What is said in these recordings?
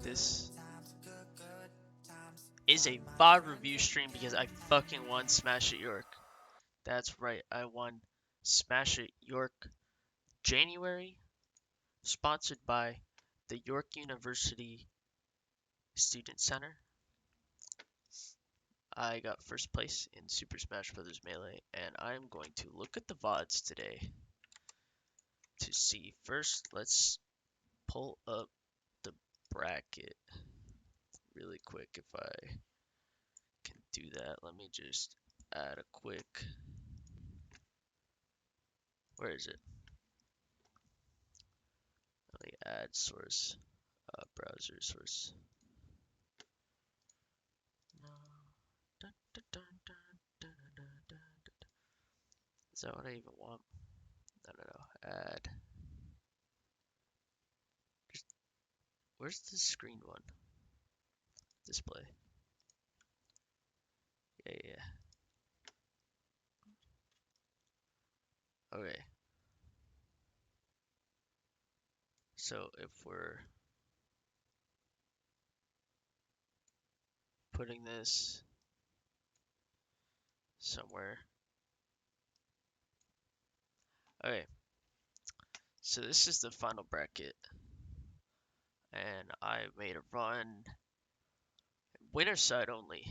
This is a VOD review stream because I fucking won Smash at York. That's right, I won Smash at York January, sponsored by the York University Student Center. I got first place in Super Smash Bros. Melee, and I'm going to look at the VODs today to see. First, let's pull up the bracket really quick if I can do that. Let me just add a quick. Where is it? Let me add source, browser source. Is that what I even want? No. Add. Where's the screen one? Display. Yeah. Okay. So if we're putting this somewhere. Okay. So this is the final bracket. And I made a run. Winner side only.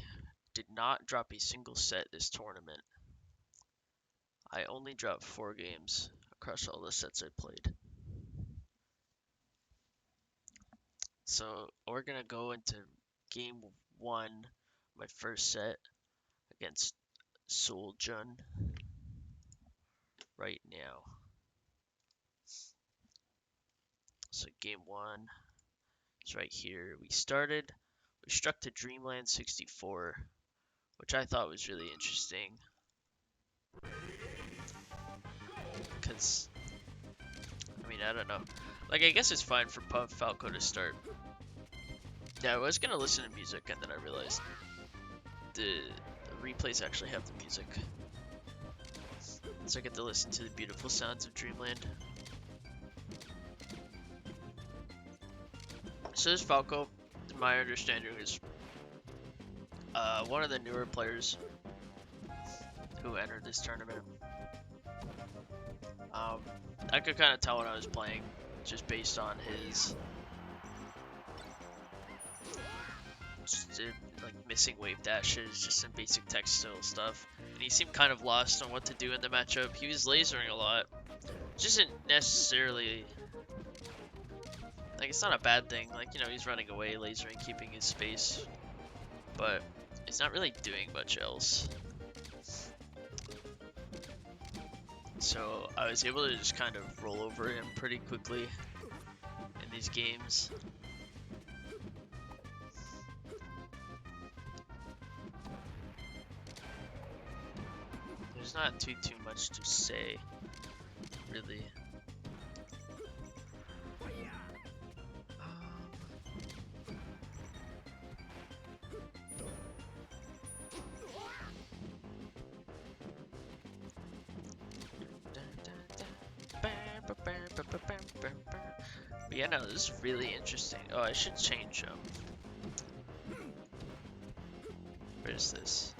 Did not drop a single set this tournament. I only dropped 4 games across all the sets I played. So we're gonna go into game 1, my first set against SoulJun right now. So game 1 is right here. We struck to Dreamland 64, which I thought was really interesting. Because, I mean, I don't know. Like, I guess it's fine for Falco to start. Yeah, I was gonna listen to music, and then I realized the replays actually have the music. So I get to listen to the beautiful sounds of Dreamland. So this Falco, in my understanding, is one of the newer players who entered this tournament. I could kind of tell when I was playing, just based on his like missing wave dashes, just some basic textile stuff. And he seemed kind of lost on what to do in the matchup. He was lasering a lot, which isn't necessarily like, it's not a bad thing. Like, you know, he's running away, lasering, keeping his space, but he's not really doing much else. So I was able to just kind of roll over him pretty quickly in these games. There's not too much to say, really. But yeah, no, this is really interesting. Oh, I should change where is this?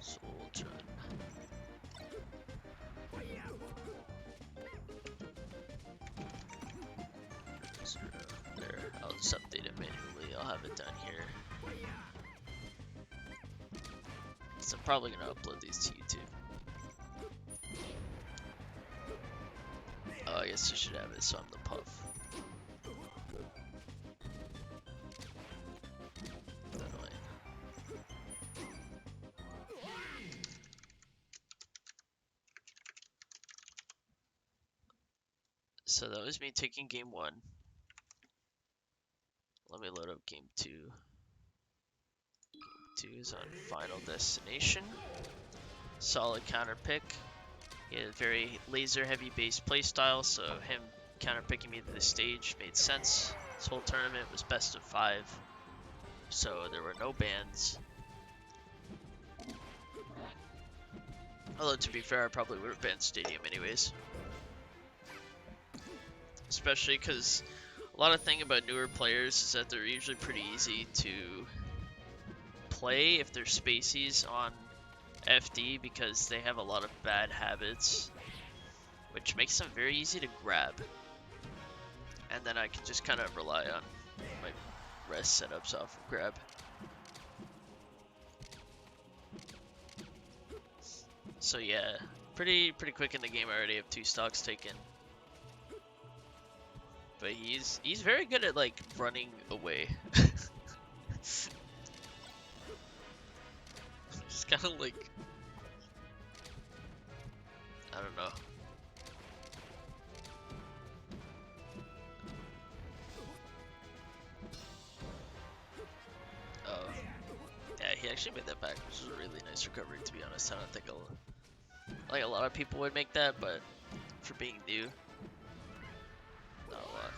SoulJun. There, I'll just update it manually. I'll have it done here. So I'm probably gonna upload these to YouTube. Oh, I guess I should have it so I'm the puff. So that was me taking game 1. Let me load up game 2. Game 2 is on Final Destination. Solid counter pick. He had a very laser heavy base playstyle, so him counter picking me to the stage made sense. This whole tournament was best of 5, so there were no bans. Although to be fair, I probably would have banned Stadium anyways. Especially because a lot of thing about newer players is that they're usually pretty easy to play if they're spacies on FD because they have a lot of bad habits, which makes them very easy to grab. And then I can just kind of rely on my rest setups off of grab. So yeah, pretty quick in the game. I already have 2 stocks taken. But he's very good at like running away. Just kind of like, I don't know. Oh, yeah, he actually made that back, which was a really nice recovery. To be honest, I don't think like a lot of people would make that, but for being new, not a lot.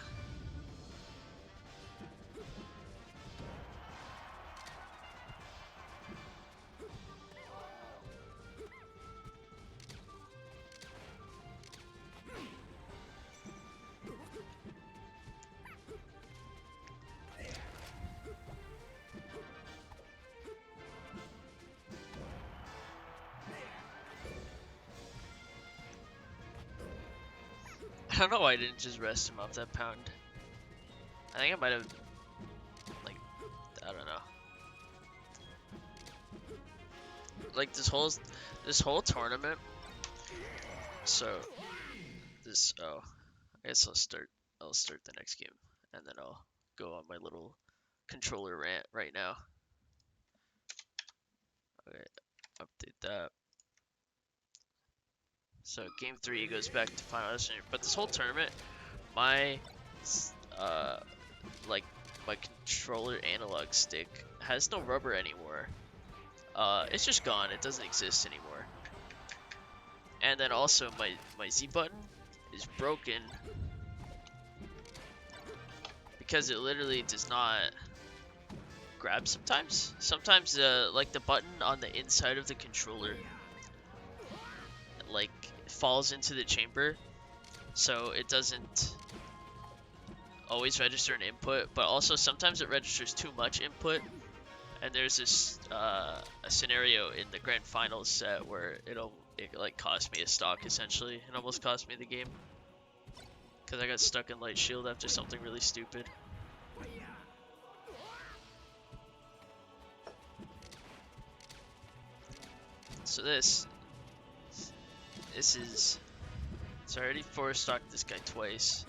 I don't know why I didn't just rest him off that pound. I think I might have, like, I don't know. Like this whole tournament. So this, oh, I guess I'll start the next game, and then I'll go on my little controller rant right now. Okay, update that. So game 3 goes back to final destination, but this whole tournament, my like my controller analog stick has no rubber anymore. It's just gone. It doesn't exist anymore. And then also my Z button is broken because it literally does not grab sometimes. Sometimes like the button on the inside of the controller like falls into the chamber, so it doesn't always register an input, but also sometimes it registers too much input. And there's this a scenario in the grand finals set where it like cost me a stock essentially. It almost cost me the game because I got stuck in light shield after something really stupid. So this is, so I already 4-stocked this guy twice.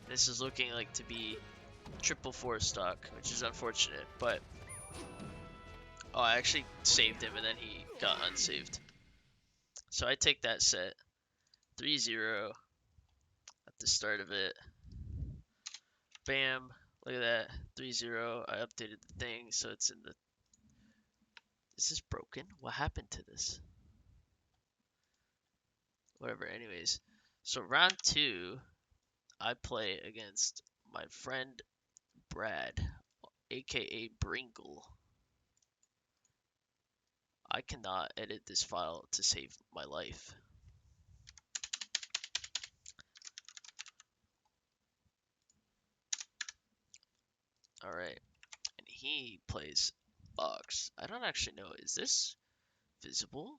This is looking like to be triple 4-stock, which is unfortunate, but oh, I actually saved him and then he got unsaved. So I take that set 3-0 at the start of it. Bam, look at that, 3-0. I updated the thing so it's in the, is this broken? What happened to this? Whatever, anyways. So round 2, I play against my friend Brad, aka Bringle. I cannot edit this file to save my life. Alright, and he plays Ox. I don't actually know, is this visible?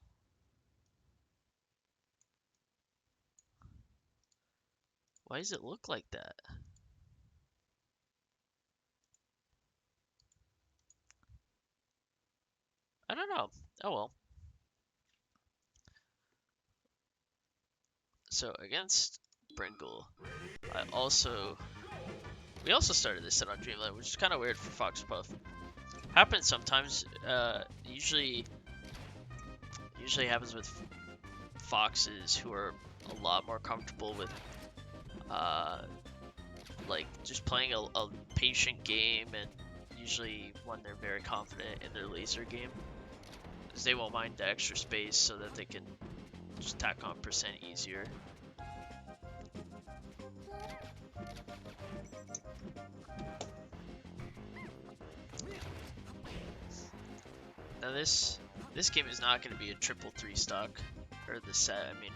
Why does it look like that? I don't know. Oh well. So against Bringle, we also started this set on Dreamland, which is kind of weird for Fox Puff. Happens sometimes. Usually happens with foxes who are a lot more comfortable with like just playing a patient game, and usually when they're very confident in their laser game, because they won't mind the extra space so that they can just tack on % easier. Now this game is not going to be a triple 3 stock, or the set, I mean.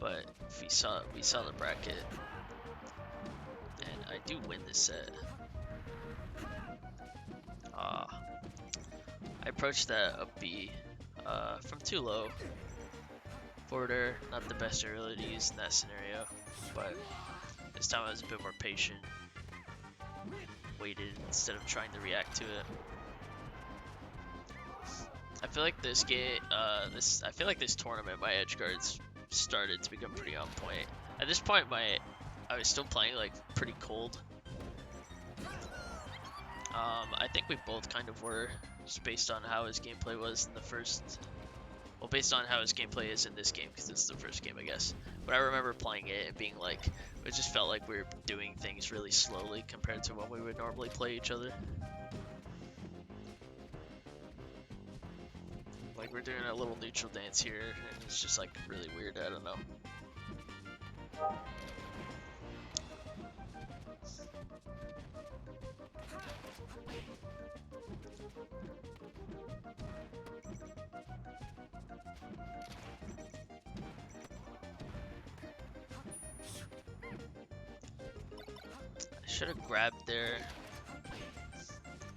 But if we saw the bracket, and I do win this set. I approached that up B from too low. Forwarder, not the best early to use in that scenario, but this time I was a bit more patient. Waited instead of trying to react to it. I feel like this game, I feel like this tournament, my edge guards started to become pretty on point. At this point, I was still playing like pretty cold. I think we both kind of were, just based on how his gameplay was in the first. Well, based on how his gameplay is in this game, because it's the first game, I guess. But I remember playing it and being like, it just felt like we were doing things really slowly compared to when we would normally play each other. Like, we're doing a little neutral dance here, and it's just like really weird, I don't know. Should have grabbed there.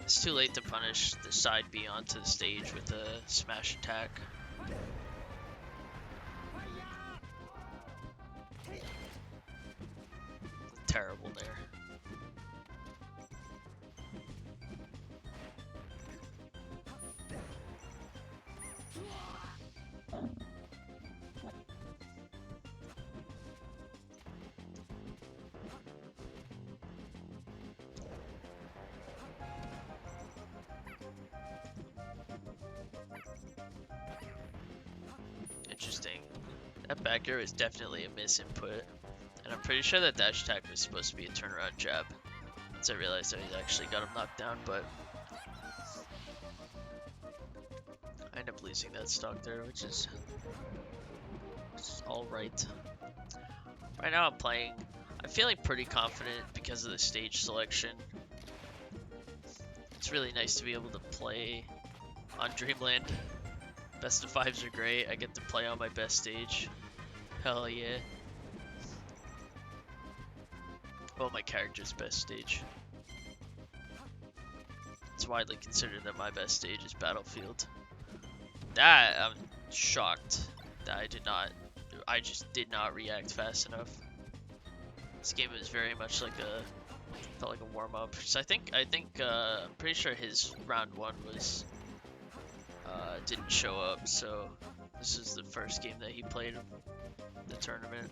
It's too late to punish the side B onto the stage with a smash attack. Terrible there. Interesting. That back air is definitely a misinput. And I'm pretty sure that dash attack was supposed to be a turnaround jab. Once I realized that he actually got him knocked down, but I end up losing that stock there, which is alright. Right now I'm feeling pretty confident because of the stage selection. It's really nice to be able to play on Dreamland. Best of 5s are great. I get to play on my best stage. Hell yeah. Well, my character's best stage. It's widely considered that my best stage is Battlefield. That, I'm shocked that I just did not react fast enough. This game is very much like felt like a warm-up. So I'm pretty sure his round 1 was, didn't show up, so this is the first game that he played in the tournament.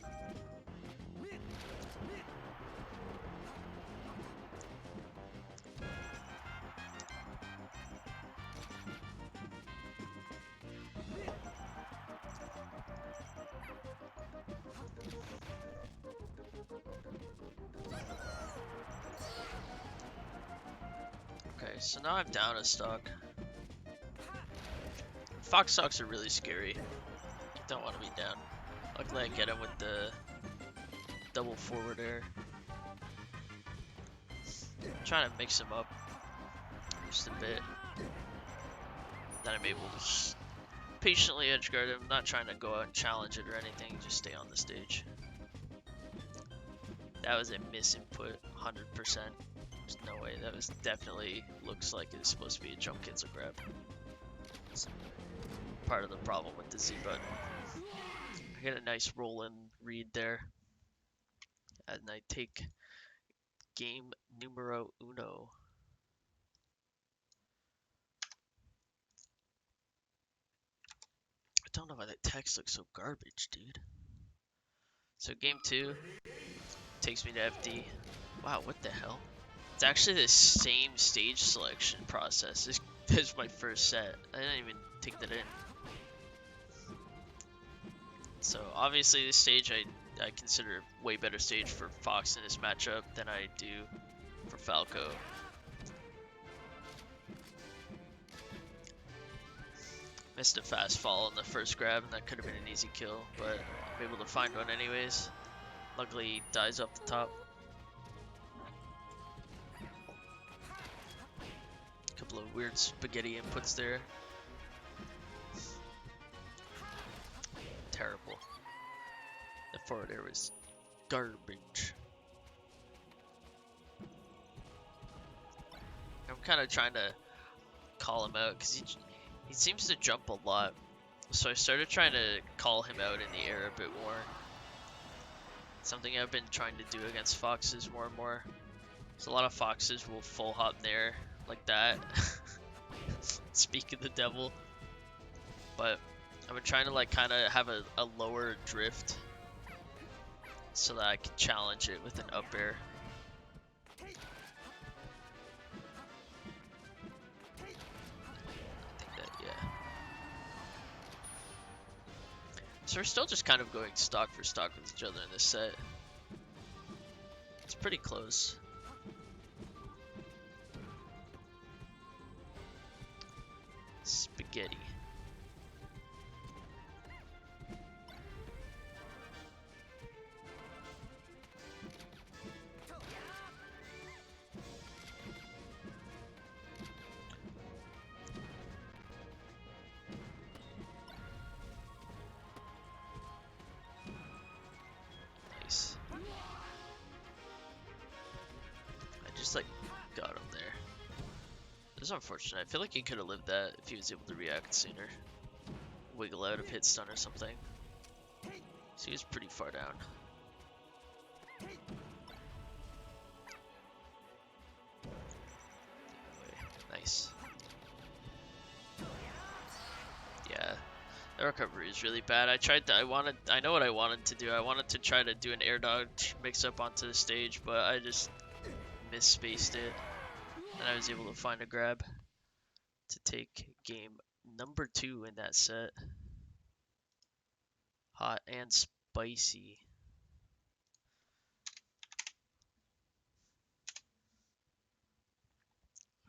Okay, so now I'm down a stock. Fox stocks are really scary. You don't want to be down. Luckily I get him with the double forward air. I'm trying to mix him up just a bit. Then I'm able to just patiently edge guard him, not trying to go out and challenge it or anything, just stay on the stage. That was a misinput, 100%. There's no way. That was definitely looks like it's supposed to be a jump cancel grab. It's part of the problem with the Z button. I get a nice roll in read there. And I take game numero uno. I don't know why that text looks so garbage, dude. So game 2 takes me to FD. Wow, what the hell? It's actually the same stage selection process. This is my first set. I didn't even take that in. So obviously this stage I consider a way better stage for Fox in this matchup than I do for Falco. Missed a fast fall on the first grab, and that could have been an easy kill, but I'm able to find one anyways. Luckily he dies up the top. couple of weird spaghetti inputs there. Terrible. The forward air was garbage. I'm kind of trying to call him out because he seems to jump a lot. So I started trying to call him out in the air a bit more. Something I've been trying to do against foxes more and more. So a lot of foxes will full hop in the air like that. Speak of the devil. But I've been trying to like kind of have a lower drift so that I can challenge it with an up air. I think that, yeah. So we're still just kind of going stock for stock with each other in this set. It's pretty close. Spaghetti. Nice. I just like got him there. This is unfortunate. I feel like he could have lived that if he was able to react sooner. Wiggle out of hit stun or something. So he was pretty far down. Nice. Yeah, the recovery is really bad. I know what I wanted to do. I wanted to try to do an air dodge mix up onto the stage, but I just misspaced it. And I was able to find a grab to take game number 2 in that set. Hot and spicy.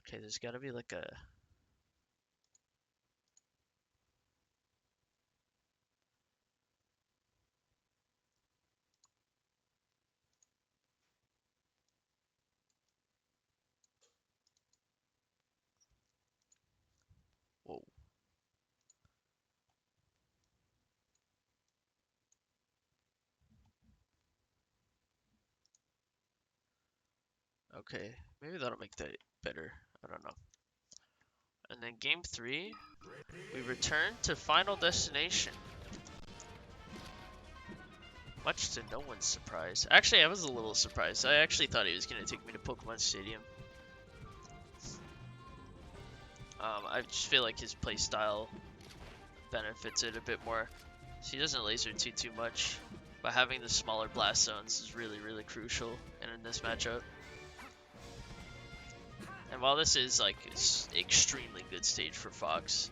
Okay, there's gotta be like a... Whoa. Okay, maybe that'll make that better. I don't know. And then game 3, we return to Final Destination. Much to no one's surprise. Actually, I was a little surprised. I actually thought he was going to take me to Pokemon Stadium. I just feel like his playstyle benefits it a bit more. So he doesn't laser too much. But having the smaller blast zones is really, really crucial in this matchup. And while this is like an extremely good stage for Fox,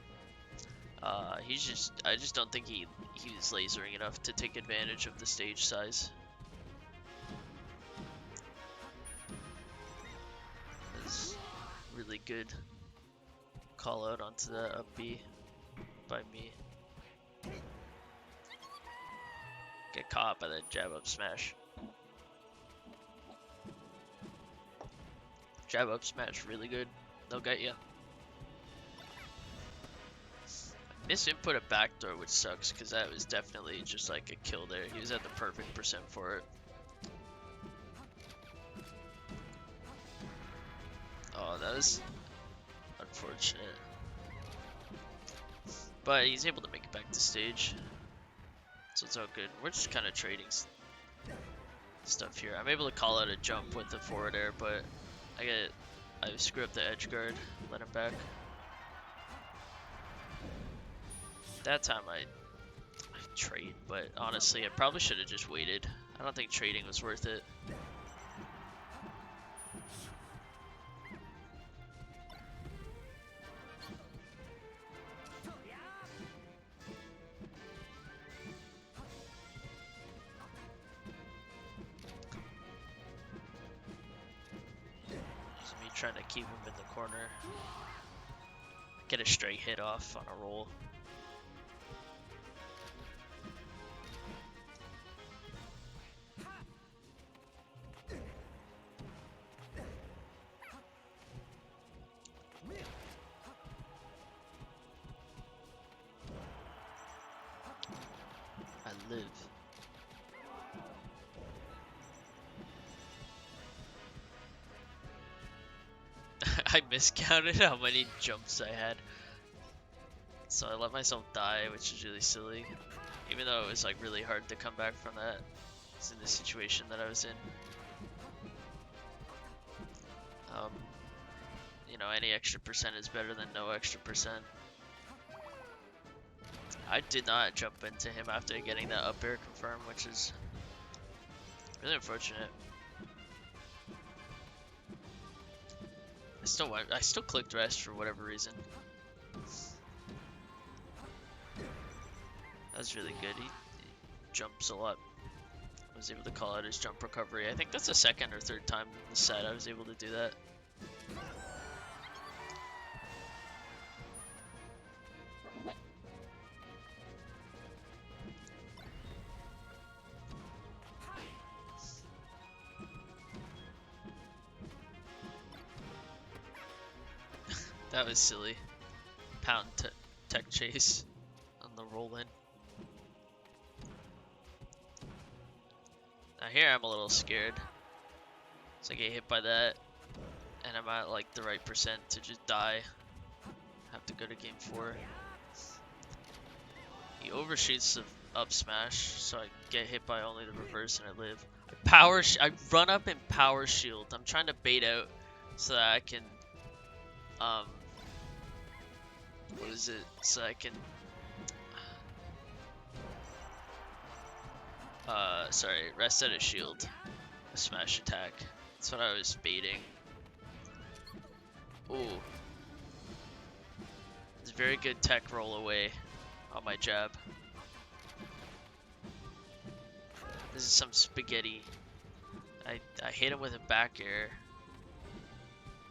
I just don't think he was lasering enough to take advantage of the stage size. That's really good call out onto that up B by me. Get caught by that jab up smash. Jab up smash, really good. They'll get you. Misinput a backdoor, which sucks because that was definitely just like a kill there. He was at the perfect percent for it. Oh, that was unfortunate. But he's able to make it back to stage. So it's all good. We're just kind of trading stuff here. I'm able to call out a jump with the forward air, but I screw up the edge guard, let him back. That time I trade, but honestly I probably should have just waited. I don't think trading was worth it. Just me trying to keep him in the corner. Get a straight hit off on a roll. live. I miscounted how many jumps I had. So I let myself die, which is really silly. Even though it was like really hard to come back from that. It's in the situation that I was in. You know, any extra percent is better than no extra percent. I did not jump into him after getting that up air confirmed, which is really unfortunate. I still clicked rest for whatever reason. That was really good. He jumps a lot. I was able to call out his jump recovery. I think that's the second or third time in the set I was able to do that. That was silly. Pound tech chase on the roll in. Now here I'm a little scared. So I get hit by that, and I'm at like the right percent to just die. Have to go to game 4. He overshoots the up smash, so I get hit by only the reverse and I live. I run up and power shield. I'm trying to bait out so that I can what is it? So I can sorry, rest at a shield. A smash attack. That's what I was baiting. Ooh. It's a very good tech roll away on my jab. This is some spaghetti. I hit him with a back air.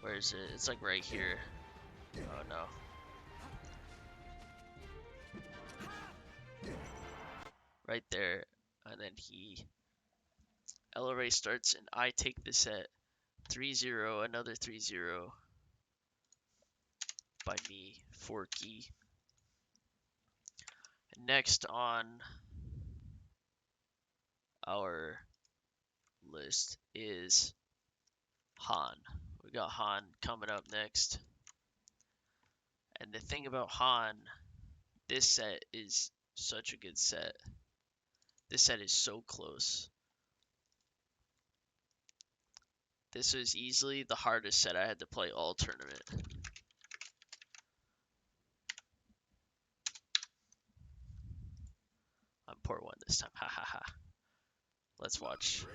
Where is it? It's like right here. Oh no. Right there. And then he LRA starts and I take the set 3-0, another 3-0 by me, Phorky. Next on our list is Han. We got Han coming up next. And the thing about Han, this set is such a good set. This set is so close. This was easily the hardest set I had to play all tournament. I'm port 1 this time, ha ha ha. Let's watch.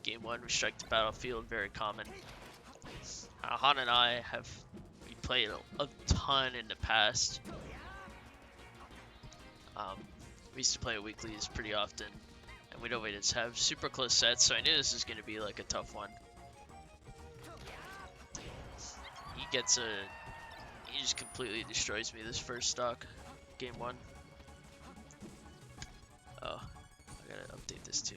Game 1, we strike the battlefield, very common. Han and I we played a ton in the past. We used to play weeklies pretty often, and we'd always have super close sets, so I knew this was going to be like a tough one. He just completely destroys me this first stock, game 1. Oh, I gotta update this too.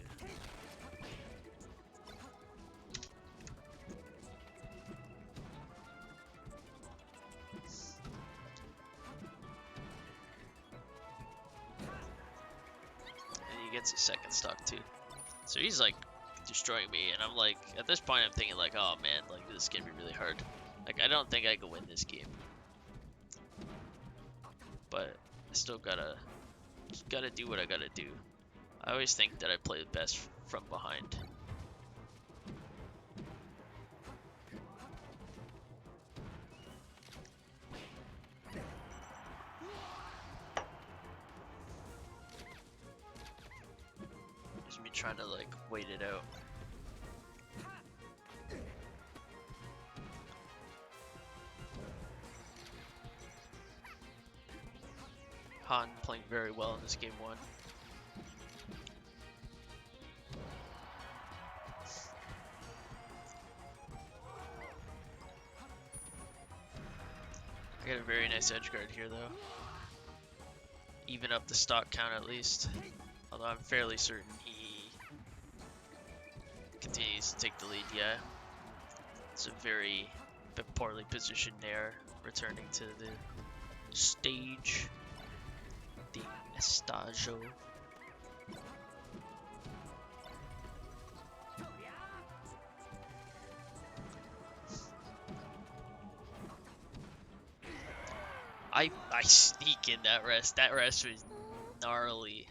Gets a second stock too, so he's like destroying me, and I'm like, at this point I'm thinking like, oh man, like this is gonna be really hard. Like I don't think I can win this game, but I still gotta do what I gotta do. I always think that I play the best from behind. Trying to like wait it out. Han playing very well in this game 1. I got a very nice edge guard here though. Even up the stock count at least. Although I'm fairly certain he continues to take the lead, yeah. It's a very poorly positioned Nair returning to the stage. Team Estajo. I sneak in that rest. That rest was gnarly.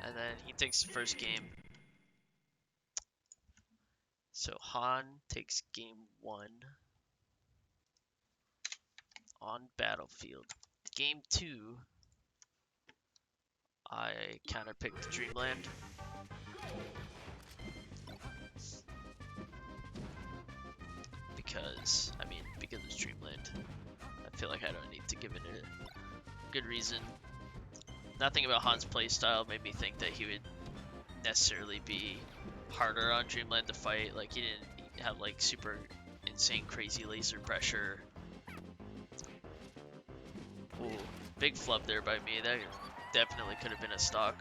And then he takes the first game. So Han takes game 1 on battlefield. Game 2, I counterpicked Dreamland. Because it's Dreamland. I feel like I don't need to give it a good reason. Nothing about Han's playstyle made me think that he would necessarily be harder on Dreamland to fight. Like, he didn't have like super insane crazy laser pressure. Ooh, big flub there by me. That definitely could have been a stock.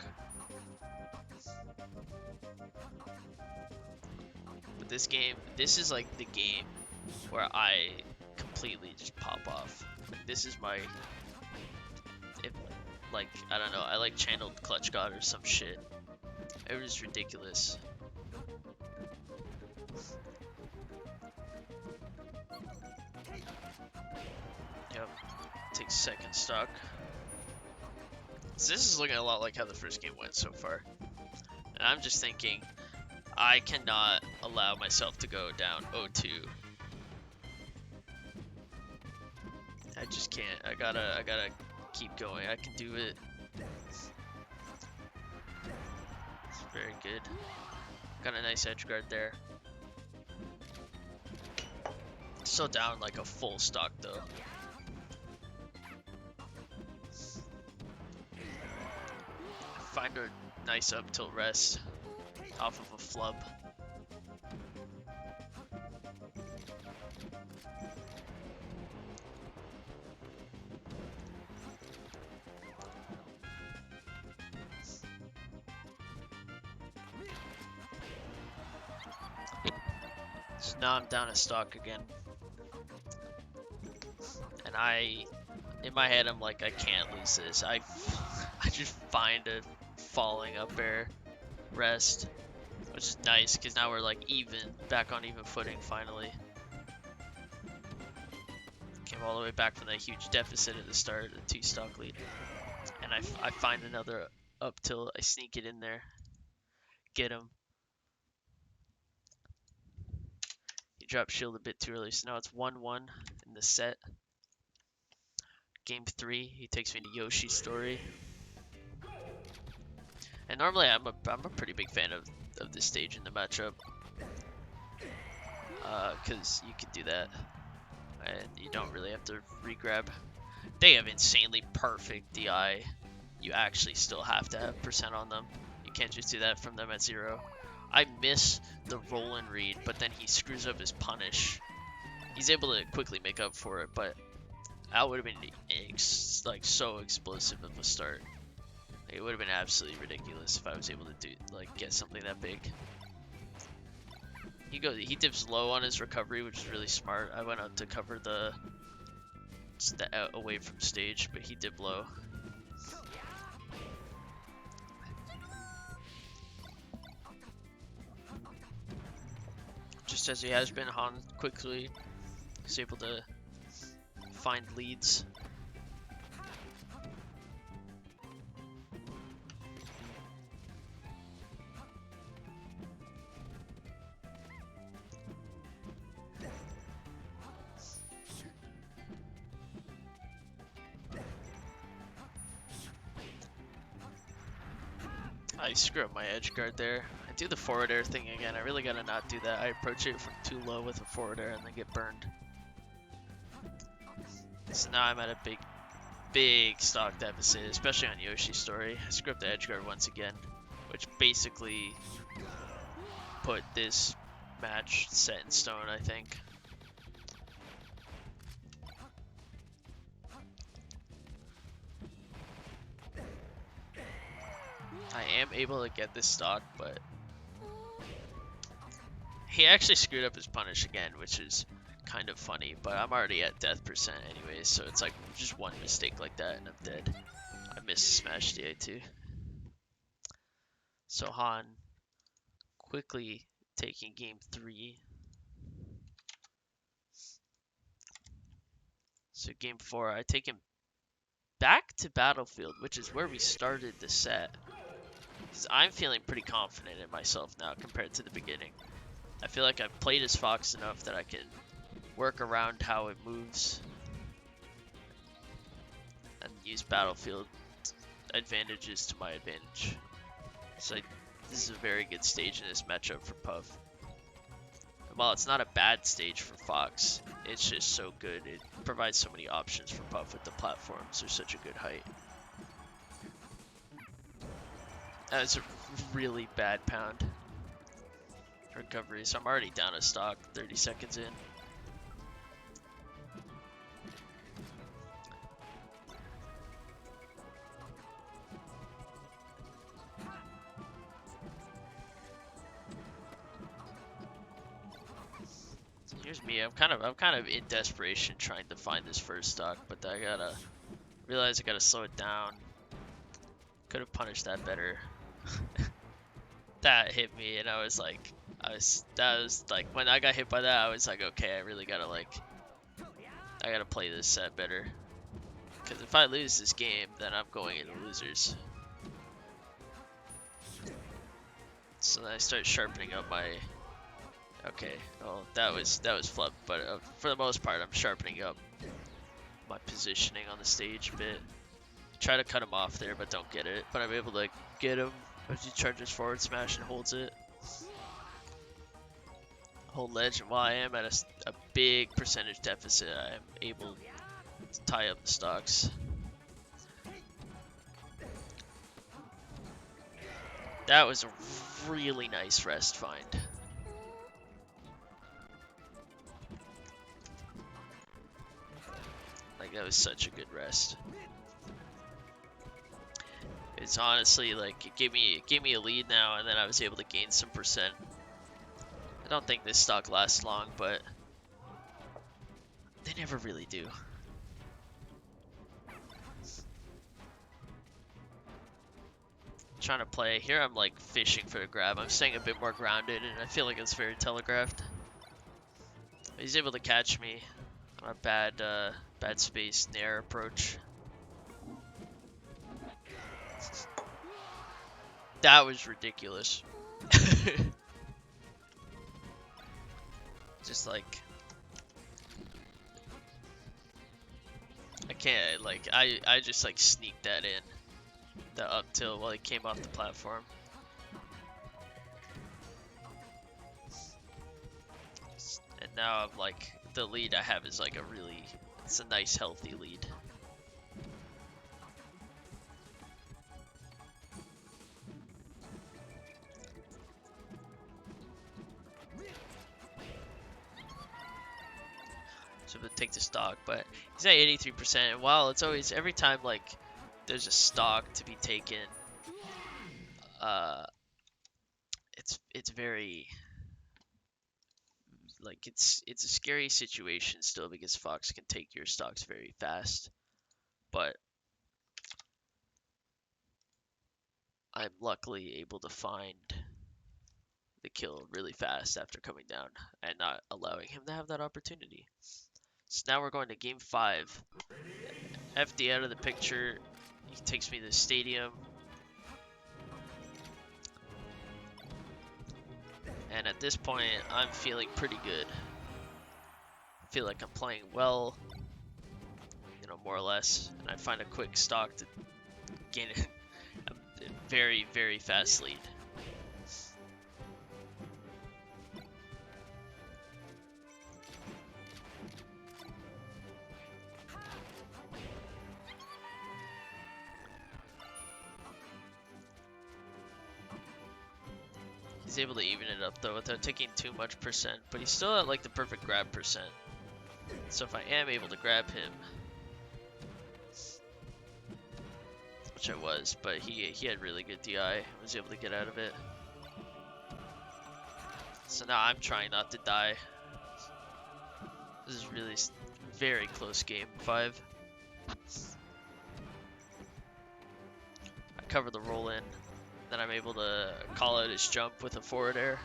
But this game, this is like the game where I completely just pop off. Like, this is my, like, I don't know, I like channeled Clutch God or some shit. It was ridiculous. Yep, takes second stock. So this is looking a lot like how the first game went so far. And I'm just thinking, I cannot allow myself to go down 0-2. I just can't. I gotta keep going. I can do it. It's very good. Got a nice edge guard there. Still down like a full stock though. Find a nice up tilt rest off of a flub. So now I'm down a stock again. And in my head, I'm like, I can't lose this. I just find a falling up air rest, which is nice because now we're like back on even footing finally. Came all the way back from that huge deficit at the start, the 2 stock lead. And I find another up tilt, I sneak it in there, get him. He dropped shield a bit too early, so now it's 1-1 in the set. Game 3, he takes me to Yoshi's story. And normally I'm a pretty big fan of this stage in the matchup. Cause you can do that. And you don't really have to re-grab. They have insanely perfect DI. You actually still have to have percent on them. You can't just do that from them at 0. I miss the roll and read, but then he screws up his punish. He's able to quickly make up for it, but that would have been like so explosive of a start. It would have been absolutely ridiculous if I was able to get something that big. He dips low on his recovery, which is really smart. I went out to cover the away from stage, but he dipped low. Just as he has been, Han quickly is able to find leads. I screw up my edge guard there. I do the forward air thing again. I really gotta not do that. I approach it from too low with a forward air and then get burned. So now I'm at a big stock deficit, especially on Yoshi's story. I screw up the edge guard once again, which basically put this match set in stone, I think. I am able to get this stock, but he actually screwed up his punish again, which is kind of funny, but I'm already at death percent anyway, so it's like just one mistake like that and I'm dead. I missed smash DI too. So Han quickly taking game 3. So game 4, I take him back to battlefield, which is where we started the set. Because I'm feeling pretty confident in myself now compared to the beginning. I feel like I've played as Fox enough that I can work around how it moves and use battlefield advantages to my advantage. So this is a very good stage in this matchup for Puff. And while it's not a bad stage for Fox, it's just so good. It provides so many options for Puff with the platforms. They're such a good height. That was a really bad pound recovery, so I'm already down a stock 30 seconds in. So here's me. I'm kind of in desperation trying to find this first stock, but I gotta realize I gotta slow it down. Could have punished that better. That hit me, and I was like, when I got hit by that, I was like, okay, I really gotta I gotta play this set better. Because if I lose this game, then I'm going into losers. So then I start sharpening up my. Okay, well that was flub, but for the most part, I'm sharpening up my positioning on the stage a bit. Try to cut him off there, but don't get it. But I'm able to get him as he charges forward smash and holds it. Hold ledge, and while I am at a big percentage deficit, I am able to tie up the stocks. That was a really nice rest find. Like, that was such a good rest. It's honestly like it gave me a lead now, and then I was able to gain some percent. I don't think this stock lasts long, but they never really do. Trying to play here, I'm like fishing for the grab. I'm staying a bit more grounded, and I feel like it's very telegraphed. He's able to catch me on a bad space nair approach. That was ridiculous. Just like I can't I just like sneaked that in. The up tilt while he came off the platform. And now I'm like the lead I have is like it's a nice healthy lead. So to take the stock, but he's at 83%. And while it's always every time like there's a stock to be taken, it's very like it's a scary situation still because Fox can take your stocks very fast, but I'm luckily able to find the kill really fast after coming down and not allowing him to have that opportunity. So now we're going to game 5. FD out of the picture. He takes me to the stadium. And at this point, I'm feeling pretty good. I feel like I'm playing well, more or less. And I find a quick stock to gain a very, very fast lead. He's able to even it up though without taking too much percent, but he's still at like the perfect grab percent. So if I am able to grab him, which I was, but he had really good DI, was able to get out of it. So now I'm trying not to die. This is really very close game 5. I cover the roll in, then I'm able to call out his jump with a forward air.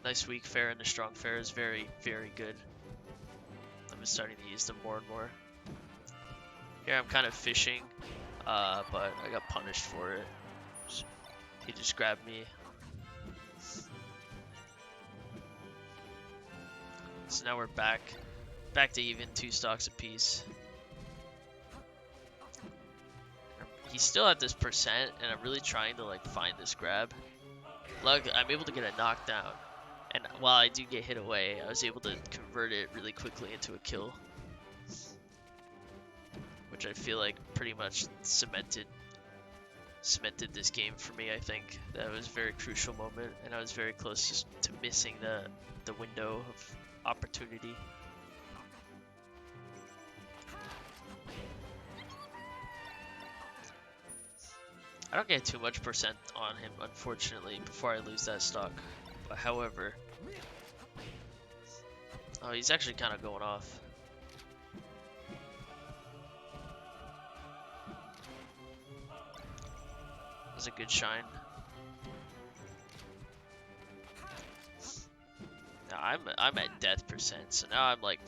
Nice weak fair, and the strong fair is very, very good. I'm starting to use them more and more. Here I'm kind of fishing, but I got punished for it. He just grabbed me. So now we're back to even 2 stocks apiece. He's still at this percent, and I'm really trying to like find this grab. Look, I'm able to get a knockdown, and while I do get hit away, I was able to convert it really quickly into a kill, which I feel like pretty much cemented this game for me. I think that was a very crucial moment, and I was very close to missing the window of opportunity. I don't get too much percent on him, unfortunately, before I lose that stock. But however, oh, he's actually kind of going off. That was a good shine. Now I'm at death percent, so now I'm like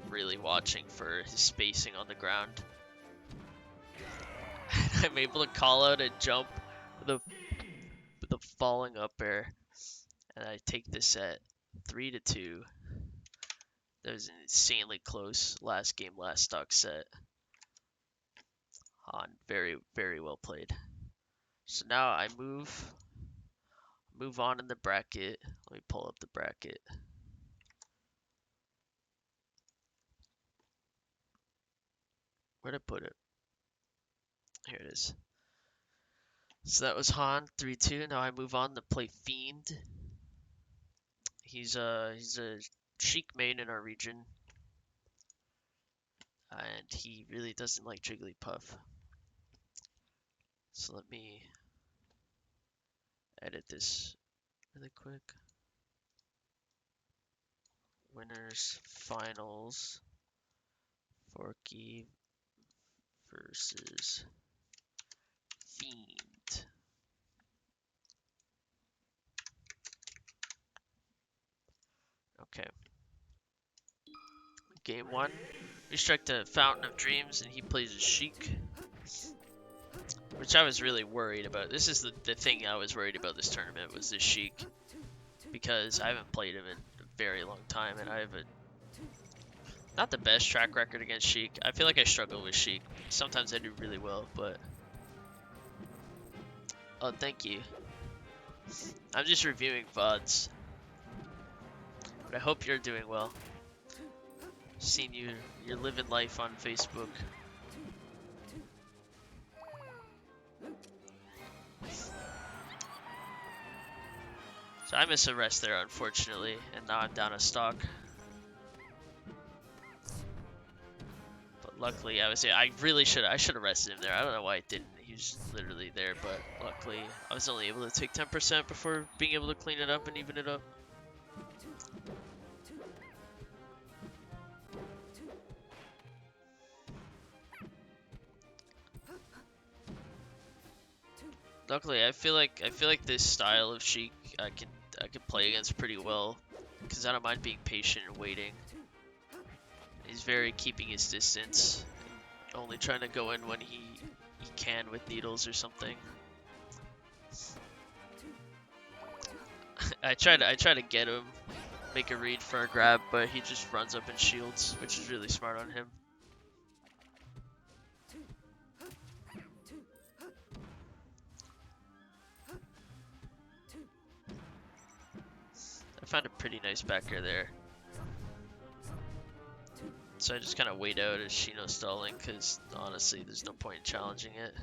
really watching for his spacing on the ground. I'm able to call out a jump with a falling up air, and I take this at 3-2. That was insanely close. Last game, last stock set. Han, very, very well played. So now I move on in the bracket. Let me pull up the bracket. Where'd I put it? Here it is. So that was Han, 3-2. Now I move on to play Fiend. He's a Sheik main in our region, and he really doesn't like Jigglypuff. So let me edit this really quick. Winners finals. Phorky versus Fiend. Okay. Game 1. We strike the Fountain of Dreams, and he plays a Sheik, which I was really worried about. This is the thing I was worried about this tournament, was this Sheik, because I haven't played him in a very long time, and I have not the best track record against Sheik. I feel like I struggle with Sheik. Sometimes I do really well, but... Oh, thank you. I'm just reviewing vods. But I hope you're doing well. Seen you're living life on Facebook. So I missed a rest there, unfortunately, and now I'm down a stock. But luckily, I should have rested him there. I don't know why I didn't. He was literally there, but luckily, I was only able to take 10% before being able to clean it up and even it up. Luckily, I feel like this style of Sheik I can play against pretty well, because I don't mind being patient and waiting. He's very keeping his distance, and only trying to go in when he can with needles or something. I try to get him, make a read for a grab, but he just runs up and shields, which is really smart on him. I found a pretty nice backer there. So I just kind of wait out as Shino stalling, because honestly there's no point in challenging it.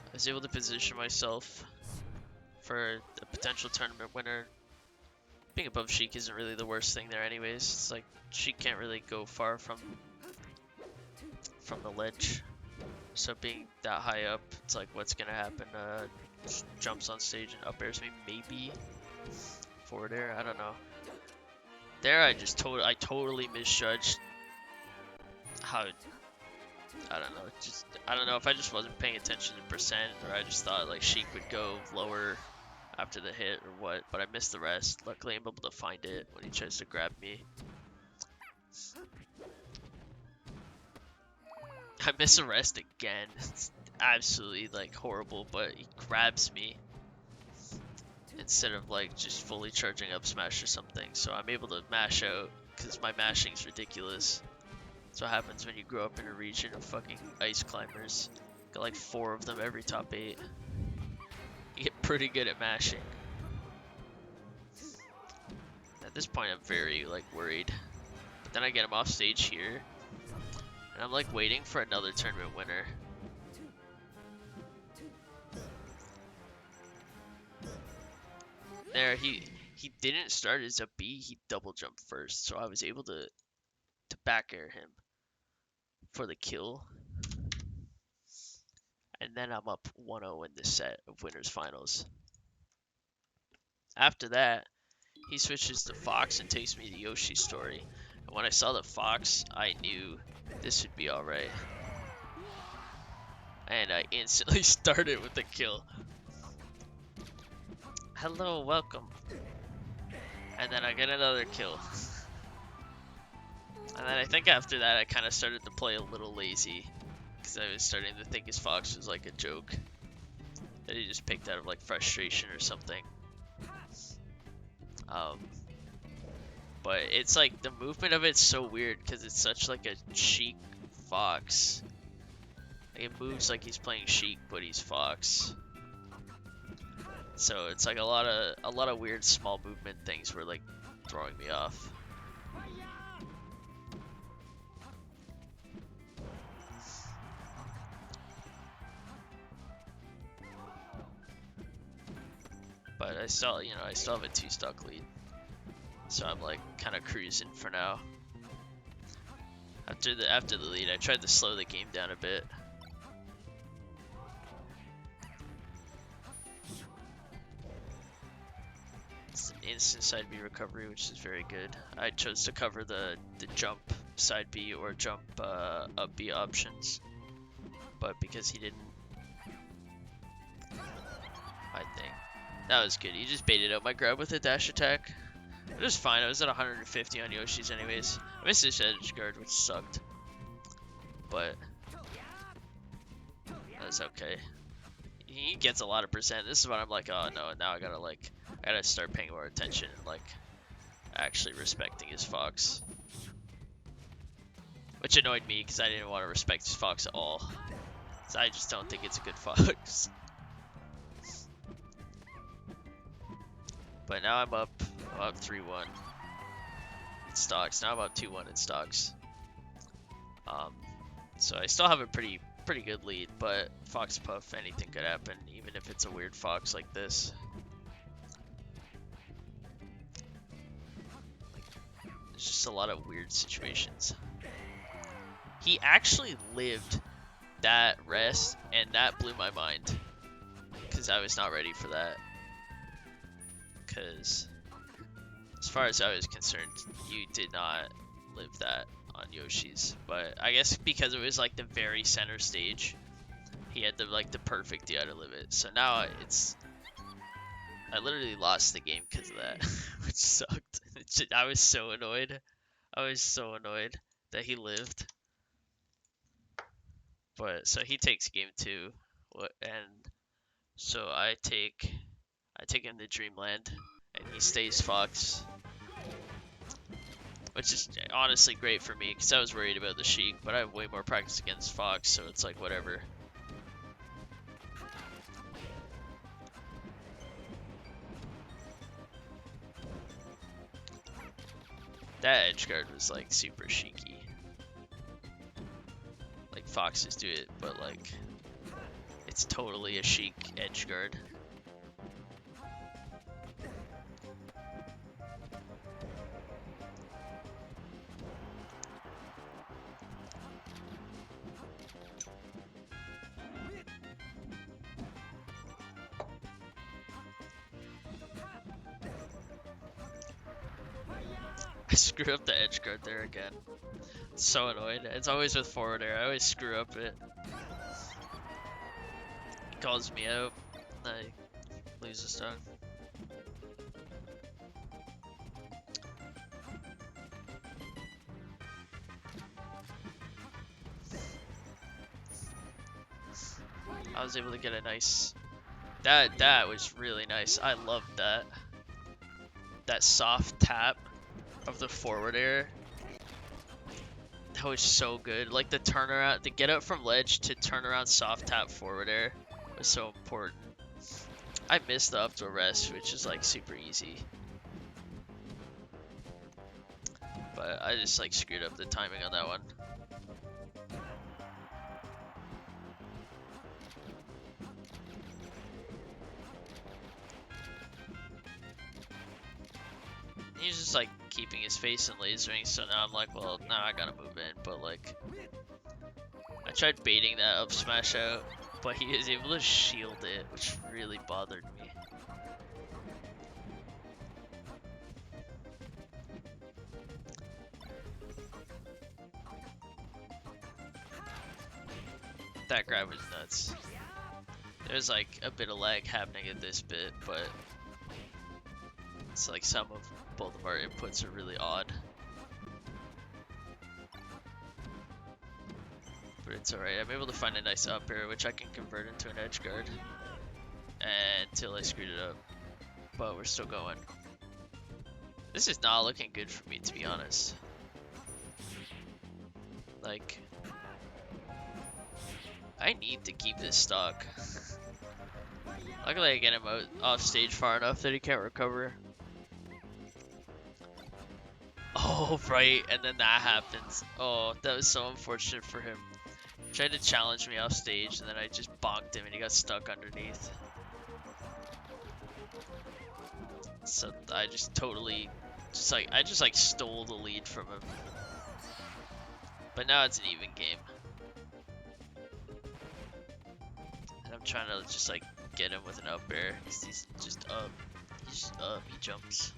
I was able to position myself for a potential tournament winner Being above Sheik isn't really the worst thing there anyways. It's like Sheik can't really go far from the ledge. So being that high up, it's like what's gonna happen? Just jumps on stage and up airs me, maybe forward air. I don't know. There, I totally misjudged how. I don't know. I don't know if I just wasn't paying attention to percent, or I just thought like Sheik would go lower after the hit or what. But I missed the rest. Luckily, I'm able to find it when he tries to grab me. I miss a rest again. It's absolutely like horrible, but he grabs me instead of like just fully charging up smash or something. So I'm able to mash out because my mashing's ridiculous. That's what happens when you grow up in a region of fucking ice climbers. Got like 4 of them every top 8. You get pretty good at mashing. At this point I'm very like worried. But then I get him off stage here. And I'm like waiting for another tournament winner. There, he didn't start as a B, he double jumped first, so I was able to back air him for the kill. And then I'm up 1-0 in this set of winners finals. After that, he switches to Fox and takes me to Yoshi's story. And when I saw the Fox, I knew this would be alright. And I instantly started with the kill. Hello, welcome. And then I get another kill. And then I think after that I kind of started to play a little lazy. Because I was starting to think his Fox was like a joke. That he just picked out of like frustration or something. But it's like the movement of it's so weird because it's such like a Sheik Fox. Like it moves like he's playing Sheik, but he's Fox. So it's like a lot of weird small movement things were like throwing me off. But I still have a 2-stock lead. So I'm like kind of cruising for now. After the lead, I tried to slow the game down a bit. It's an instant side B recovery, which is very good. I chose to cover the jump side B or jump up B options, but because he didn't, I think that was good. He just baited out my grab with a dash attack. It was fine. I was at 150 on Yoshi's anyways. I missed his edge guard, which sucked. But that was okay. He gets a lot of percent. This is when I'm like, oh no, now I gotta start paying more attention and like actually respecting his Fox. Which annoyed me because I didn't want to respect his Fox at all. So I just don't think it's a good Fox. But now I'm up 3-1 in stocks. Now I'm up 2-1 in stocks. So I still have a pretty good lead, but Fox Puff, anything could happen, even if it's a weird Fox like this. There's just a lot of weird situations. He actually lived that rest, and that blew my mind, because I was not ready for that. Because as far as I was concerned, you did not live that on Yoshi's, but I guess because it was like the very center stage, he had the perfect DI to live it. So now I literally lost the game because of that, which sucked. I was so annoyed. I was so annoyed that he lived. But so he takes game 2, and so I take him to Dreamland, and he stays Fox. Which is honestly great for me, because I was worried about the Sheik, but I have way more practice against Fox, so it's like whatever. That edge guard was like super Sheiky. Like Foxes do it, but like it's totally a Sheik edge guard. I screwed up the edge guard there again. It's so annoying. It's always with forward air. I always screw up it. He calls me out. I lose the stone. I was able to get a nice... That was really nice. I loved that. That soft tap of the forward air. That was so good. Like the turnaround, the get up from ledge to turnaround soft tap forward air was so important. I missed the up to rest, which is like super easy. But I just like screwed up the timing on that one. He's just like keeping his face in lasering, so now I'm like, well, now I gotta move in. But like, I tried baiting that up smash out, but he is able to shield it, which really bothered me. That grab was nuts. There's like a bit of lag happening at this bit, but it's like some of both of our inputs are really odd. But it's alright. I'm able to find a nice up air, which I can convert into an edge guard. Until I screwed it up. But we're still going. This is not looking good for me, to be honest. Like, I need to keep this stock. Luckily I get him out off stage far enough that he can't recover. Oh, right, and then that happens. Oh, that was so unfortunate for him. He tried to challenge me off stage, and then I just bonked him, and he got stuck underneath. So I just totally, I just stole the lead from him. But now it's an even game. And I'm trying to just like get him with an up air, because he's just up. He's just up, he jumps.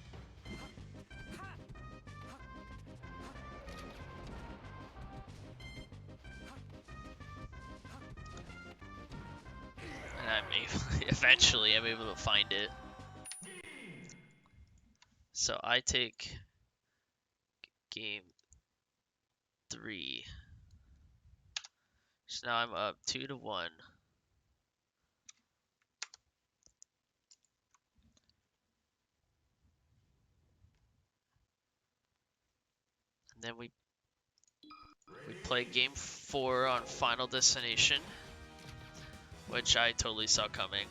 Eventually I'm able to find it. So I take game 3. So now I'm up 2-1. And then we play game 4 on Final Destination, which I totally saw coming.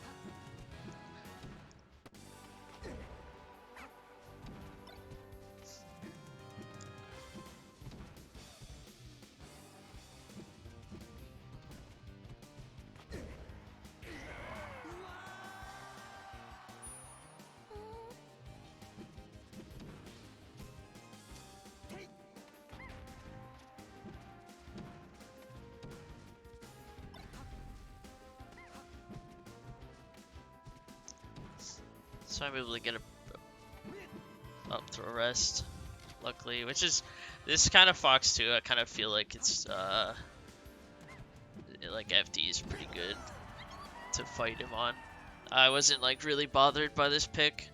So I'm able to get a up throw rest, luckily, which is this kind of Fox too. I kind of feel like it's like FD is pretty good to fight him on. I wasn't like really bothered by this pick.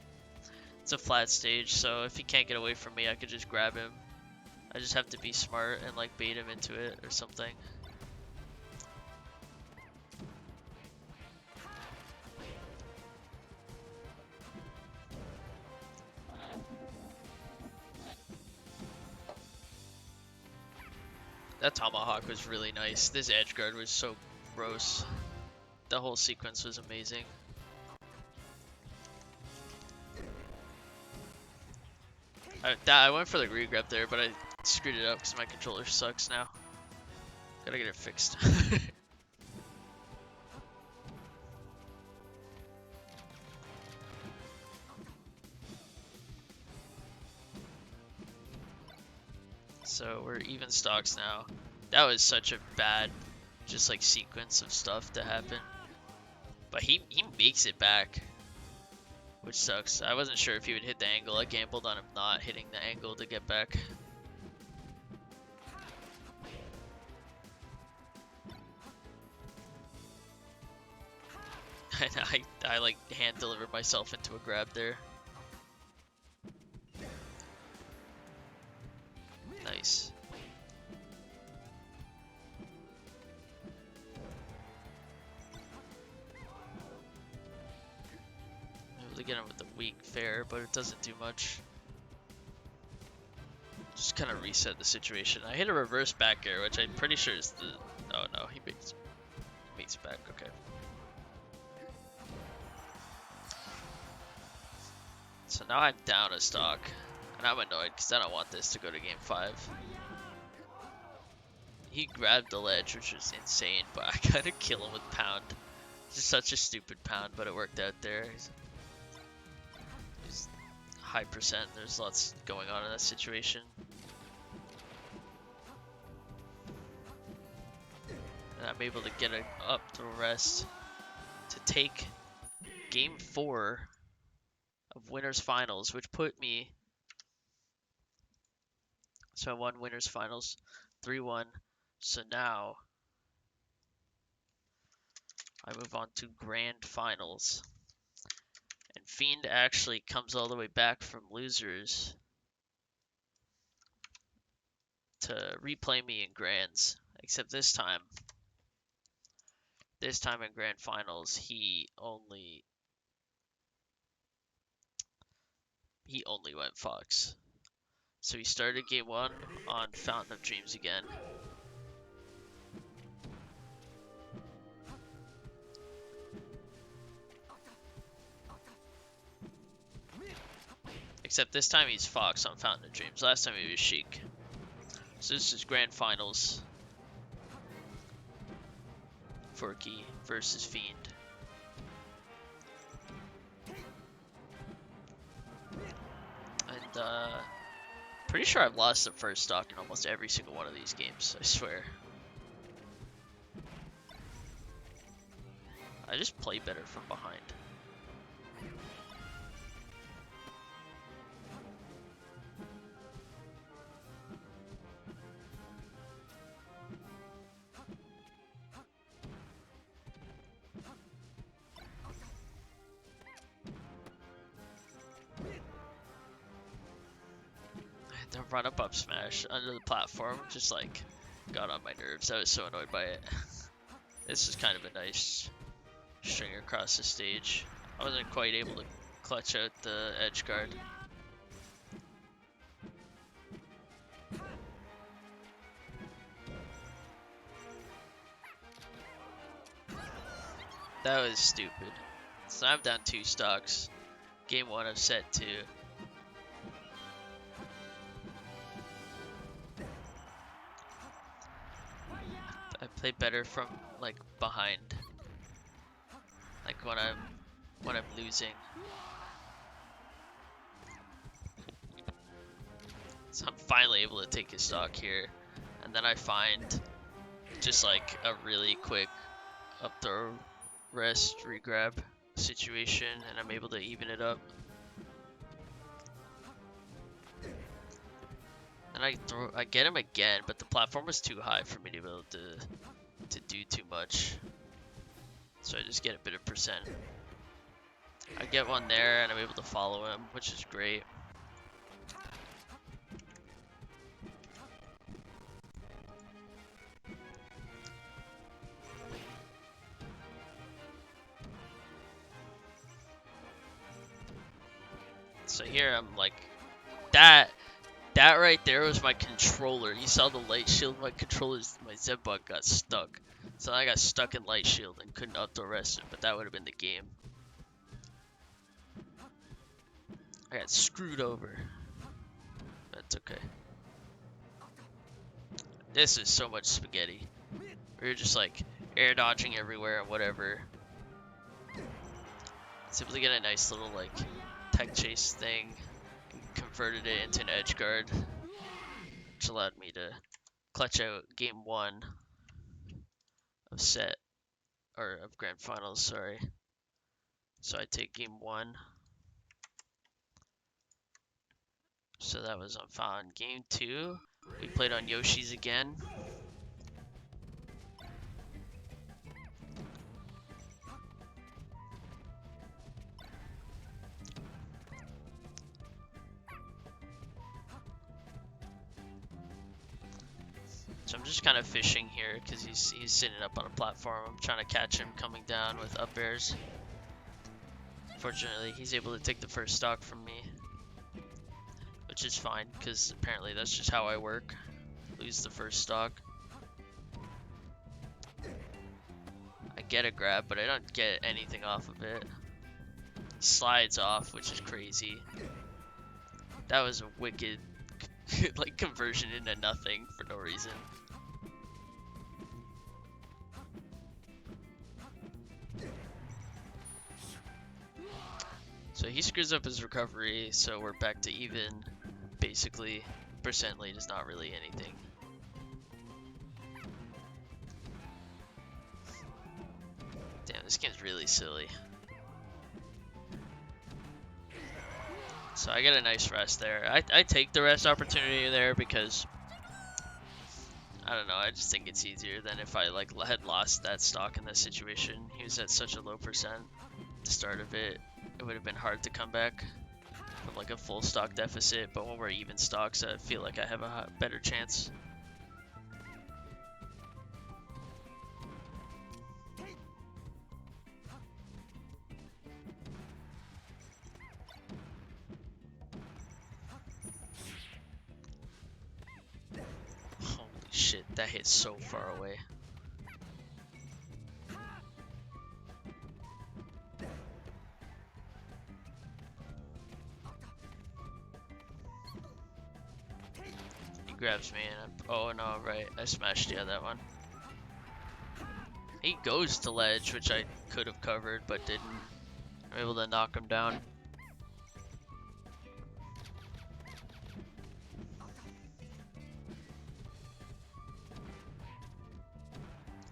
It's a flat stage, so if he can't get away from me, I could just grab him. I just have to be smart and like bait him into it or something. That tomahawk was really nice. This edge guard was so gross. The whole sequence was amazing. I went for the regrab there, but I screwed it up because my controller sucks now. Gotta get it fixed. So we're even stocks now. That was such a bad, just like sequence of stuff to happen. But he makes it back. which sucks. I wasn't sure if he would hit the angle. I gambled on him not hitting the angle to get back. And I like hand delivered myself into a grab there. Nice. Able to get him with the weak fair, but it doesn't do much. Just kind of reset the situation. I hit a reverse back air, which I'm pretty sure is the... Oh no, he makes it back. Okay. So now I'm down a stock, and I'm annoyed because I don't want this to go to game 5. He grabbed the ledge, which was insane, but I gotta kill him with pound. It's just such a stupid pound, but it worked out there. He's high percent. There's lots going on in that situation. And I'm able to get it up to rest to take game 4 of winners finals, which put me, so I won winners finals 3-1. So now I move on to grand finals, and Fiend actually comes all the way back from losers to replay me in grands, except this time in grand finals he only went Fox. So he started game 1 on Fountain of Dreams again. Except this time he's Fox on Fountain of Dreams. Last time he was Sheik. So this is grand finals. Phorky versus Fiend. And pretty sure I've lost the first stock in almost every single one of these games, I swear. I just play better from behind. The run up smash under the platform just like got on my nerves. I was so annoyed by it. This is kind of a nice stringer across the stage. I wasn't quite able to clutch out the edge guard. That was stupid. So I'm down 2 stocks. Game 1 of set 2. I play better from like behind. Like when I'm losing. So I'm finally able to take his stock here. And then I find just like a really quick up throw rest regrab situation, and I'm able to even it up. And I get him again, but the platform was too high for me to be able to do too much. So I just get a bit of percent. I get one there, and I'm able to follow him, which is great. So here I'm like, that right there was my controller. You saw the light shield, my Zebug got stuck. So I got stuck in light shield and couldn't up the rest of it, but that would have been the game. I got screwed over. That's okay. This is so much spaghetti. We were just like air dodging everywhere and whatever. Simply get a nice little like tech chase thing and converted it into an edge guard, which allowed me to clutch out game 1 of of grand finals, sorry. So I take game 1 So that was on Falcon. Game 2, we played on Yoshi's again. So I'm just kind of fishing here because he's sitting up on a platform. I'm trying to catch him coming down with up airs. Fortunately, he's able to take the first stock from me, which is fine because apparently that's just how I work. Lose the first stock. I get a grab, but I don't get anything off of it. Slides off, which is crazy. That was a wicked like conversion into nothing for no reason. So he screws up his recovery, so we're back to even. Basically, percent lead is not really anything. Damn, this game's really silly. So I get a nice rest there. I take the rest opportunity there because I don't know, I just think it's easier than if I like had lost that stock in this situation. He was at such a low percent at the start of it. It would have been hard to come back from like a full stock deficit, but when we're even stocks, I feel like I have a better chance. Holy shit, that hit so far away. Grabs me and oh no, right, I smashed that one. He goes to ledge, which I could have covered but didn't. I'm able to knock him down.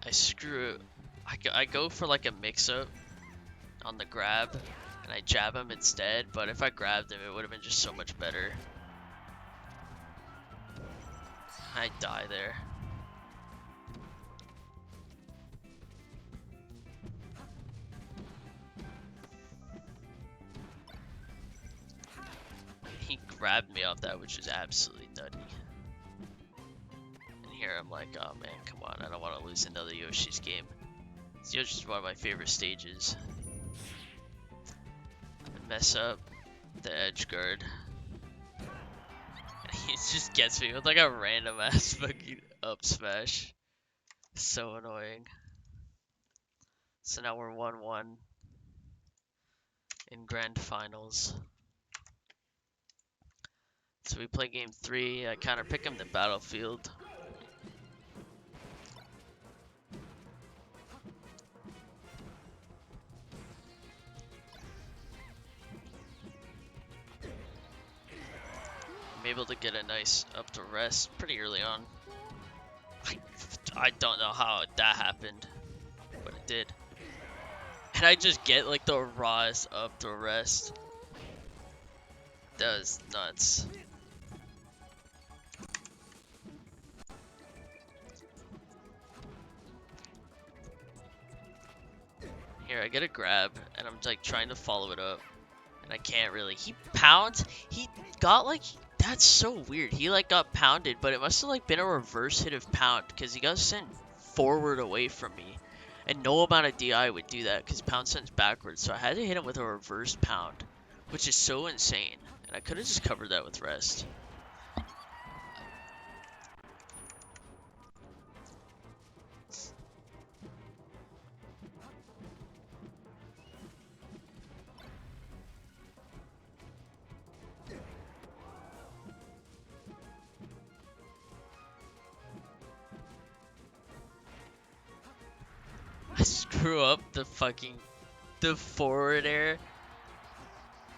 I screw it. I go for like a mix-up on the grab and I jab him instead, but if I grabbed him it would have been just so much better. I die there. He grabbed me off that, which is absolutely nutty. And here I'm like, oh man, come on, I don't want to lose another Yoshi's game. Yoshi's one of my favorite stages. I mess up the edge guard. He just gets me with like a random ass fucking up smash. So annoying. So now we're 1-1 in grand finals. So we play game 3. I counter pick him the battlefield. I'm able to get a nice up to rest pretty early on. I don't know how that happened, but it did. And I just get like the rawest up to rest. That was nuts. Here, I get a grab, and I'm like trying to follow it up. And I can't really. He pounds. He got like, that's so weird. He like got pounded, but it must have like been a reverse hit of pound because he got sent forward away from me. And no amount of DI would do that because pound sends backwards. So I had to hit him with a reverse pound, which is so insane. And I could have just covered that with rest. I screw up the forward air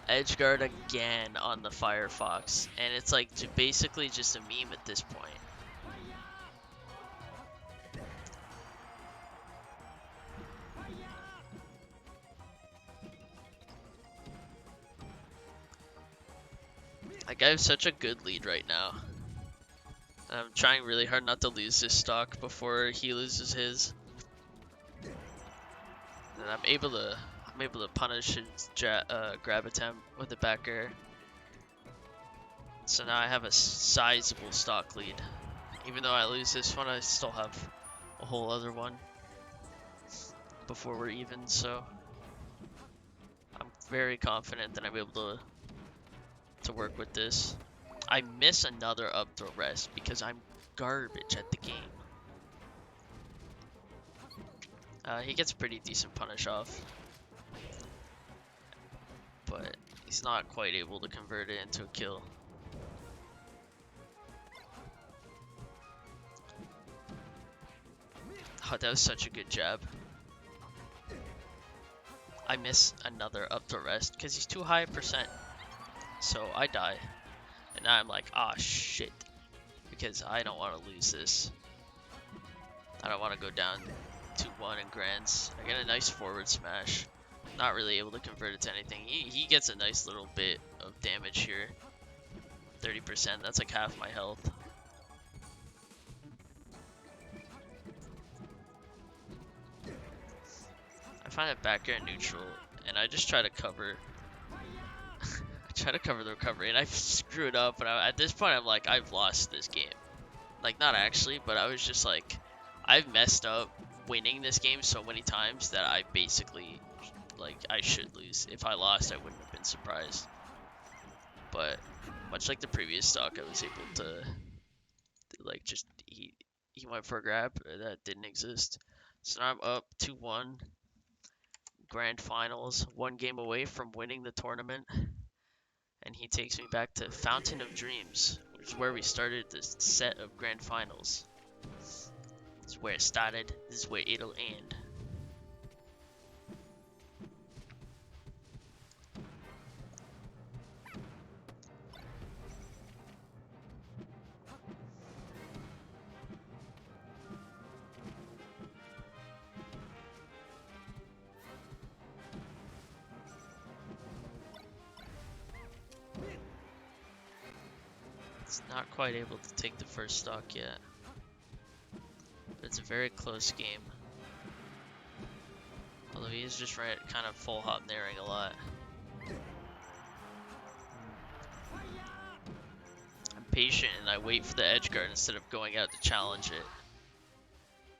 edge guard again on the Firefox, and it's like basically just a meme at this point. I Like, I have such a good lead right now. I'm trying really hard not to lose this stock before he loses his. And I'm able to punish his grab attempt with the back air. So now I have a sizable stock lead. Even though I lose this one, I still have a whole other one before we're even, so I'm very confident that I'm able to work with this. I miss another up throw rest because I'm garbage at the game. He gets a pretty decent punish off, but he's not quite able to convert it into a kill. Oh, that was such a good jab. I miss another up throw rest because he's too high a percent. So I die. And now I'm like, ah, shit. Because I don't want to lose this. I don't want to go down 2-1 in grands. I get a nice forward smash. Not really able to convert it to anything. He gets a nice little bit of damage here. 30%, that's like half my health. I find it back air neutral, and I just try to cover. I try to cover the recovery, and I screw it up. And at this point, I'm like, I've lost this game. Like, not actually, but I was just like, I've messed up winning this game so many times that I basically, like, I should lose. If I lost, I wouldn't have been surprised. But much like the previous stock, I was able to like, just he went for a grab that didn't exist. So now I'm up 2-1. Grand finals, 1 game away from winning the tournament. And he takes me back to Fountain of Dreams, which is where we started this set of grand finals. This is where it started, this is where it'll end. It's not quite able to take the first stock yet. But it's a very close game. Although he is just right, kind of full hop nairing a lot. I'm patient and I wait for the edge guard instead of going out to challenge it.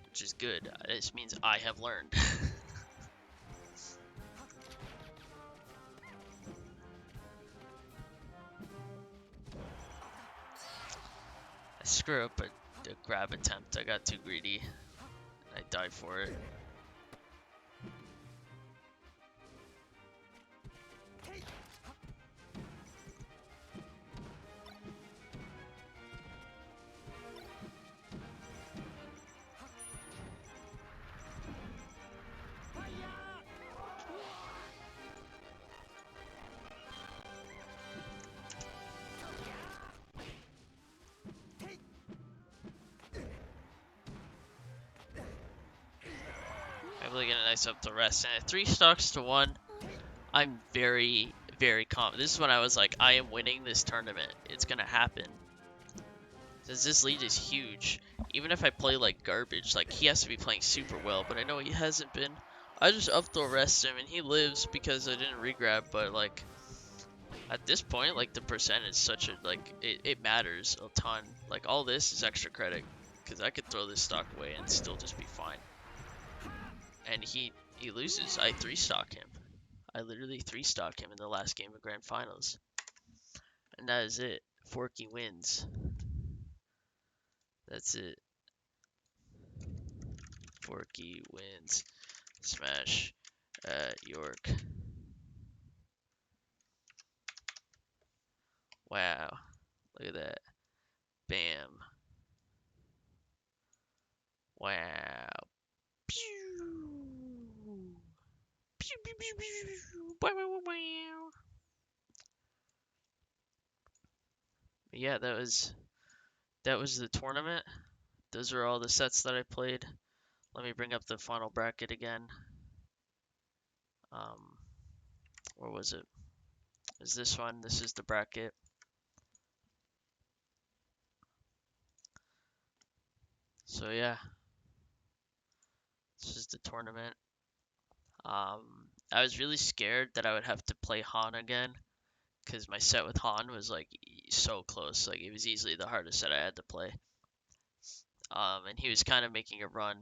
Which is good. This means I have learned. I screw up a grab attempt. I got too greedy. I died for it. Able to get a nice up the rest. And at 3 stocks to 1, I'm very, very confident. This is when I was like, I am winning this tournament. It's gonna happen. Since this lead is huge. Even if I play like garbage, like he has to be playing super well, but I know he hasn't been. I just up throw rest him and he lives because I didn't regrab, but like at this point, like the percent is such a, like, it matters a ton. Like all this is extra credit because I could throw this stock away and still just be fine. And he loses. I 3-stock him. I literally 3-stock him in the last game of grand finals. And that is it. Phorky wins. That's it. Phorky wins. Smash at York. Wow. Look at that. Bam. Wow. Pew. Pew, pew, pew, pew. Wow, wow, wow. Yeah, that was the tournament. Those are all the sets that I played. Let me bring up the final bracket again. Where was it? Is this one? This is the bracket. So yeah, this is the tournament. I was really scared that I would have to play Han again because my set with Han was like so close. Like it was easily the hardest set I had to play. And he was kind of making a run.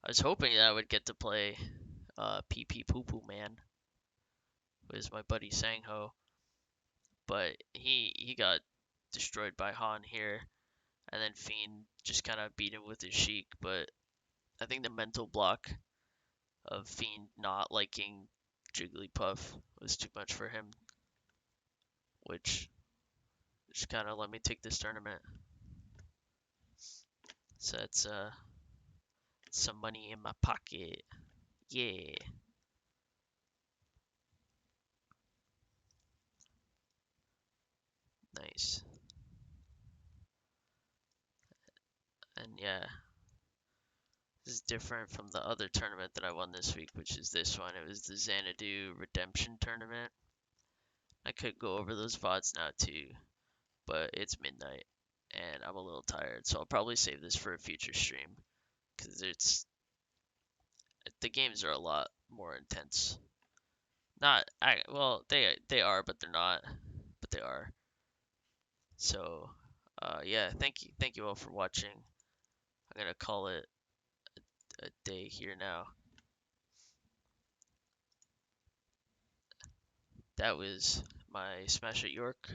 I was hoping that I would get to play PP Poo Poo Man, who is my buddy Sangho, but he got destroyed by Han here, and then Fiend just kind of beat him with his Sheik. But I think the mental block of Fiend not liking Jigglypuff was too much for him, which just kind of let me take this tournament. So it's some money in my pocket. Yeah. Nice. And yeah, this is different from the other tournament that I won this week, which is this one. It was the Xanadu Redemption Tournament. I could go over those VODs now too, but it's midnight and I'm a little tired, so I'll probably save this for a future stream because the games are a lot more intense. Not well, they are, but they're not, but they are. So, yeah, thank you all for watching. I'm gonna call it a day here now. That was my Smash at York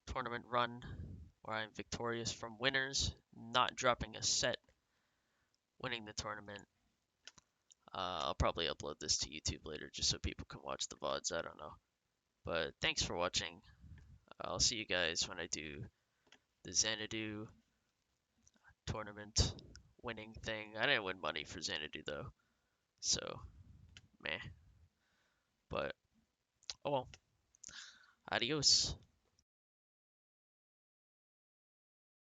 tournament run, where I'm victorious from winners, not dropping a set, winning the tournament. I'll probably upload this to YouTube later just so people can watch the VODs. I don't know. But thanks for watching. I'll see you guys when I do the Xanadu tournament winning thing. I didn't win money for Xanadu though, so meh. But oh well. Adios.